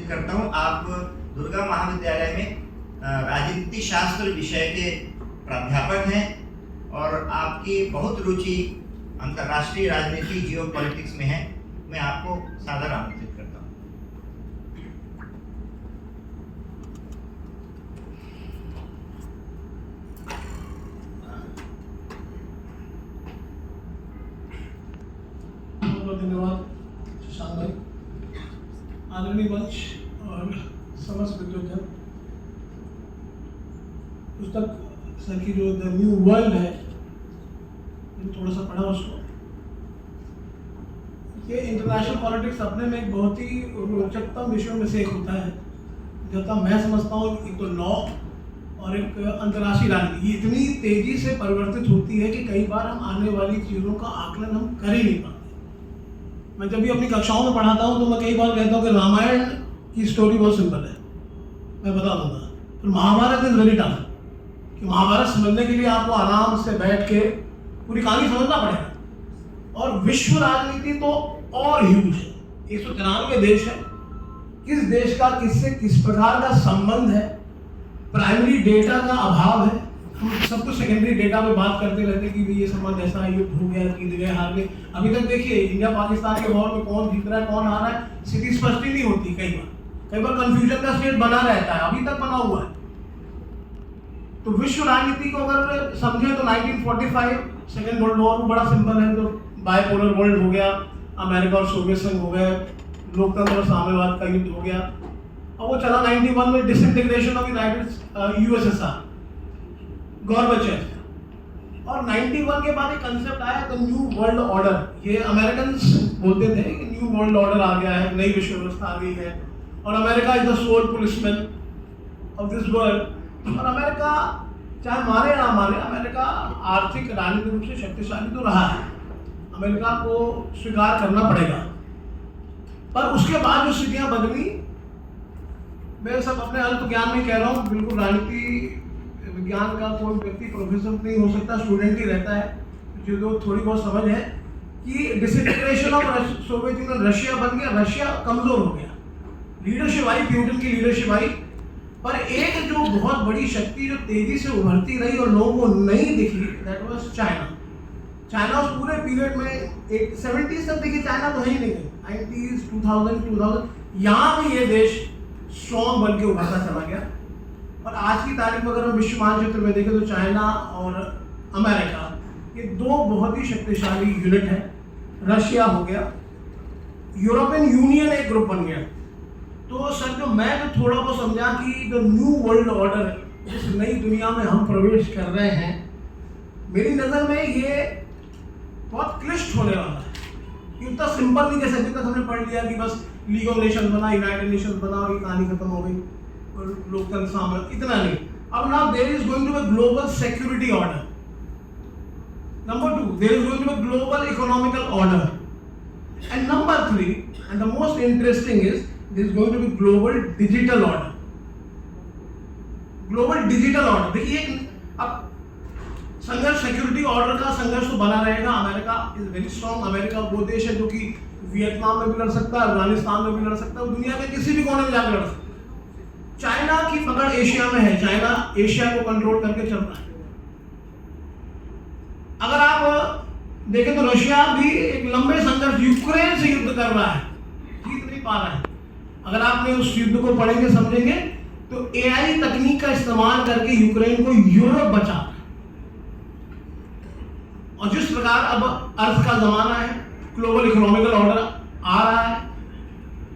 आमंत्रित करता हूँ। आप दुर्गा महाविद्यालय में राजनीति शास्त्र विषय के प्राध्यापक हैं और आपकी बहुत रुचि अंतर्राष्ट्रीय राजनीति जियो पॉलिटिक्स में है। मैं आपको सादर आमंत्रित करता हूँ। बहुत धन्यवाद शशांक भाई, आदरणीय मंच और समस्त विद्वजन। पुस्तक सर की जो द न्यू वर्ल्ड है, थोड़ा सा पढ़ा उसको। ये इंटरनेशनल पॉलिटिक्स अपने में एक बहुत ही रोचकतम विषयों में से एक होता है। जब तक मैं समझता हूँ, एक तो लॉ और एक अंतर्राष्ट्रीय राजनीति इतनी तेजी से परिवर्तित होती है कि कई बार हम आने वाली चीज़ों का आकलन हम कर ही नहीं पाते। मैं जब भी अपनी कक्षाओं में पढ़ाता हूँ तो मैं कई बार कहता हूँ कि रामायण की स्टोरी बहुत सिंपल है, मैं बता दूंगा। फिर महाभारत इज वेरी टफ, कि महाभारत समझने के लिए आपको आराम से बैठ के पूरी कहानी समझना पड़ेगा। और विश्व राजनीति तो और ह्यूज है, 193 देश है। किस देश का किससे किस प्रकार का संबंध है, प्राइमरी डेटा का अभाव है। हम सब कुछ सेकेंडरी डेटा में बात करते रहते हैं कि ये संबंध ऐसा युद्ध हो गया, जीत गए, हार गए। अभी तक देखिए इंडिया पाकिस्तान के वॉर में कौन जीत रहा है, कौन हार रहा है, स्थिति स्पष्ट ही नहीं होती। कई बार कंफ्यूजन का स्टेट बना रहता है, अभी तक बना हुआ है। तो विश्व राजनीति को अगर समझे तो 1945 सेकेंड वर्ल्ड वॉर बड़ा सिंपल है। तो बायपोलर वर्ल्ड हो गया, अमेरिका और सोवियत संघ हो गए, लोकतंत्र और साम्यवाद का युद्ध हो गया। और वो चला 91 में डिसइंटीग्रेशन ऑफ यूएसएसआर, गॉर्बेचोव। और 91 के बाद एक कंसेप्ट आया द न्यू वर्ल्ड ऑर्डर। ये अमेरिकन्स बोलते थे कि न्यू वर्ल्ड ऑर्डर आ गया है, नई विश्व व्यवस्था आ गई है, और America is the sole policeman of this world. और अमेरिका चाहे मारे या ना मारे, अमेरिका आर्थिक राजनीतिक रूप से शक्तिशाली तो रहा है, अमेरिका को स्वीकार करना पड़ेगा। पर उसके बाद जो स्थितियां बदली, मैं सब अपने अल्प ज्ञान में कह रहा हूँ, बिल्कुल राजनीति विज्ञान का कोई व्यक्ति प्रोफेसर नहीं हो सकता, स्टूडेंट ही रहता है जो थोड़ी बहुत समझ है कि disintegration of Soviet union, Russia बन गया, रशिया कमजोर हो गया, लीडरशिप आई, प्यूटिन की लीडरशिप आई। पर एक जो बहुत बड़ी शक्ति जो तेजी से उभरती रही और लोगों को नहीं दिखी, दैट वाज चाइना। चाइना उस पूरे पीरियड में 70s तक देखिए चाइना तो है ही नहीं, 90s 2000 यहाँ भी ये देश स्ट्रॉन्ग बन के उभरता चला गया। और आज की तारीख में अगर हम विश्व मानचित्र में देखें तो चाइना और अमेरिका ये दो बहुत ही शक्तिशाली यूनिट है। रशिया हो गया, यूरोपियन यूनियन एक ग्रुप बन गया। तो सर जो मैं तो थोड़ा बहुत समझा कि जो न्यू वर्ल्ड ऑर्डर है, जिस नई दुनिया में हम प्रवेश कर रहे हैं, मेरी नज़र में ये बहुत क्लिष्ट होने वाला है। ये उतना सिंपल नहीं जैसे अभी तक हमने पढ़ लिया कि बस लीग ऑफ नेशंस बना, यूनाइटेड नेशंस बना और ये कहानी खत्म हो गई और लोकतंत्र साम्राज्य, इतना नहीं। अब now there is going to be global security order. Number 2, there is going to be global economical order. And number 3, and the most interesting is there is going to be global digital order. Global digital order देखिए, अब संघर्ष security order का संघर्ष तो बना रहेगा। America is very strong. America वो देश है जो कि वियतनाम में भी लड़ सकता है, अफगानिस्तान में भी लड़ सकता है, दुनिया के किसी भी कोने में जाकर लड़ सकता है। चाइना की पकड़ एशिया में है, चाइना एशिया को कंट्रोल करके चल रहा है। अगर आप देखें तो रशिया भी एक लंबे संघर्ष, यूक्रेन से युद्ध कर रहा है, जीत नहीं पा रहा है। अगर आपने उस युद्ध को पढ़ेंगे समझेंगे तो एआई तकनीक का इस्तेमाल करके यूक्रेन को यूरोप बचा। और जिस प्रकार अब अर्थ का जमाना है, ग्लोबल इकोनॉमिकल ऑर्डर आ रहा है,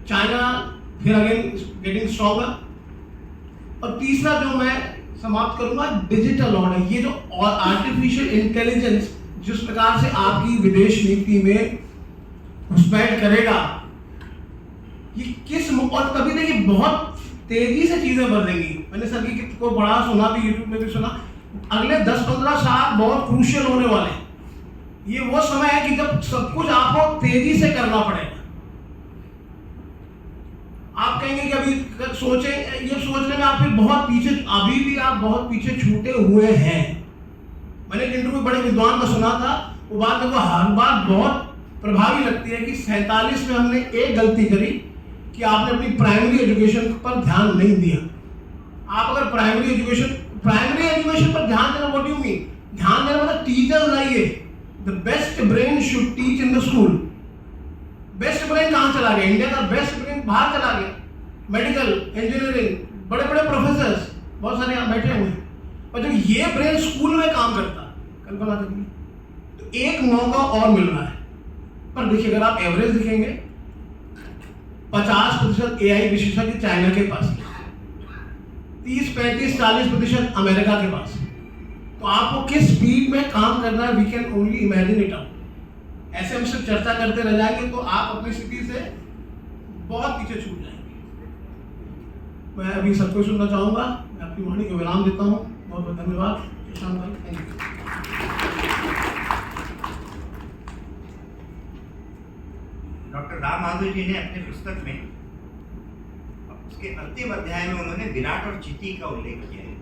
चाइना फिर अगेन गेटिंग स्ट्रॉन्गर। और तीसरा जो मैं समाप्त करूंगा, डिजिटल ऑर्डर। ये जो आर्टिफिशियल इंटेलिजेंस जिस प्रकार से आपकी विदेश नीति में घुसपैठ करेगा, ये किस, और कभी देखिए बहुत तेजी से चीजें बदलेंगी। मैंने सर की को बड़ा सुना भी, यूट्यूब में भी सुना, अगले 10-15 साल बहुत क्रूशियल होने वाले हैं। ये वो समय है कि जब सब कुछ आपको तेजी से करना पड़ेगा। आप कहेंगे कि अभी सोचे, ये सोचने में आप फिर बहुत पीछे, अभी भी आप बहुत पीछे छूटे हुए हैं। मैंने एक इंटरव्यू बड़े विद्वान का सुना था, वो बात मेरे को हर बार बहुत प्रभावी लगती है कि 47 में हमने एक गलती करी कि आपने अपनी प्राइमरी एजुकेशन पर ध्यान नहीं दिया। आप अगर प्राइमरी एजुकेशन पर ध्यान देना, व्हाट डू यू मीन? ध्यान देना मतलब टीचर्स आइए, the best brain should teach in the school. Best brain कहाँ चला गया? इंडिया का बेस्ट ब्रेन बाहर चला गया। मेडिकल, इंजीनियरिंग, बड़े बड़े प्रोफेसर्स बहुत सारे यहाँ बैठे हुए हैं, और जब ये ब्रेन स्कूल में काम करता, कल्पना करिए, तो एक मौका और मिल रहा है। पर देखिए, अगर आप एवरेज देखेंगे, 50% AI विशेषज्ञ चाइना के पास है, 30, 35, 40% अमेरिका के पास है। तो आपको किस स्पीड में काम करना है, we can only imagine it out. ऐसे हम सिर्फ चर्चा करते रह जाएंगे तो आप अपनी स्थिति से बहुत पीछे छूट जाएंगे। मैं अभी सबको सुनना चाहूंगा, मैं अपनी वाणी को विराम देता हूँ। बहुत बहुत धन्यवाद किसान भाई, thank you. Doctor Ram Madhav ji ने अपने पुस्तक में उसके अंतिम अध्याय में उन्होंने विराट और चिति का उल्लेख किया है।